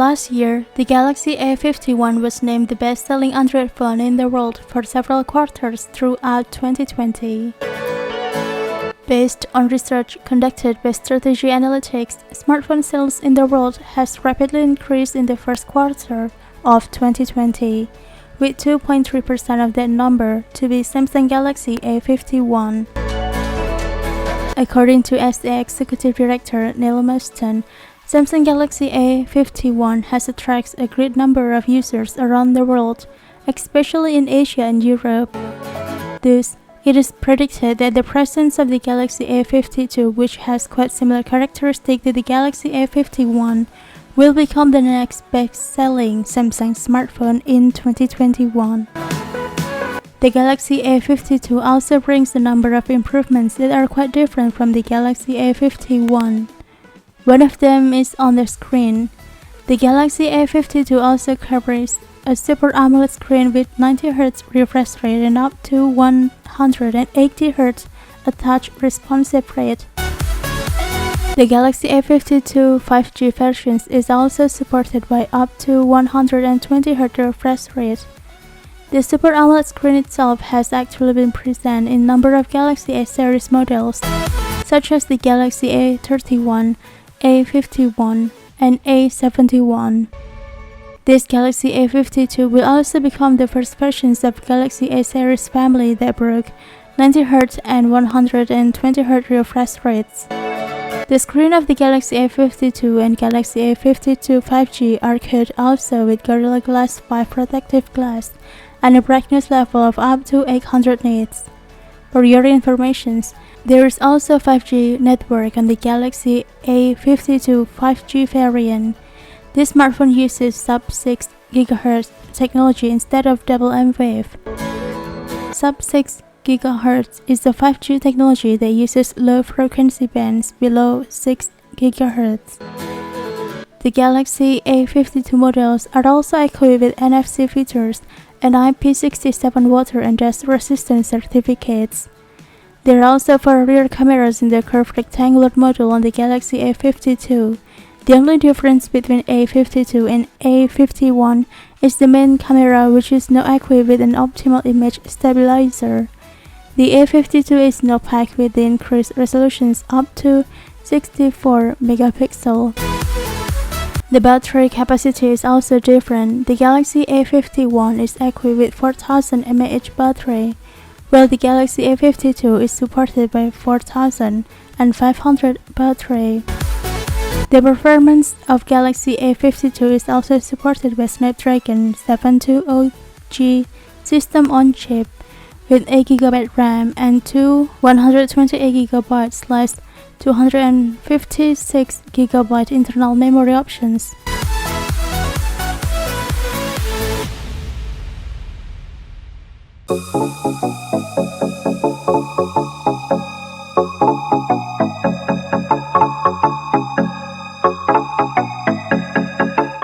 Last year, the Galaxy A51 was named the best-selling Android phone in the world for several quarters throughout 2020. Based on research conducted by Strategy Analytics, smartphone sales in the world has rapidly increased in the first quarter of 2020, with 2.3% of that number to be Samsung Galaxy A51. According to SA Executive Director Neil Mawston, Samsung Galaxy A51 has attracted a great number of users around the world, especially in Asia and Europe. Thus, it is predicted that the presence of the Galaxy A52, which has quite similar characteristics to the Galaxy A51, will become the next best-selling Samsung smartphone in 2021. The Galaxy A52 also brings a number of improvements that are quite different from the Galaxy A51. One of them is on the screen. The Galaxy A52 also carries a Super AMOLED screen with 90Hz refresh rate and up to 180Hz touch responsive rate. The Galaxy A52 5G versions is also supported by up to 120Hz refresh rate. The Super AMOLED screen itself has actually been present in a number of Galaxy A series models, such as the Galaxy A31, A51, and A71. This Galaxy A52 will also become the first versions of Galaxy A series family that broke 90Hz and 120Hz refresh rates. The screen of the Galaxy A52 and Galaxy A52 5G are coated also with Gorilla Glass 5 protective glass and a brightness level of up to 800 nits. For your information, there is also a 5G network on the Galaxy A52 5G variant. This smartphone uses sub-6 GHz technology instead of double M-Wave. Sub-6 GHz is the 5G technology that uses low frequency bands below 6 GHz. The Galaxy A52 models are also equipped with NFC features and IP67 water and dust resistant certificates. There are also 4 rear cameras in the curved rectangular model on the Galaxy A52. The only difference between A52 and A51 is the main camera, which is now equipped with an optimal image stabilizer. The A52 is now packed with the increased resolutions up to 64 megapixels. The battery capacity is also different. The Galaxy A51 is equipped with 4000 mAh battery, while the Galaxy A52 is supported by 4500 battery. The performance of Galaxy A52 is also supported by Snapdragon 720G system on chip with 8GB RAM and two 128GB/256GB internal memory options.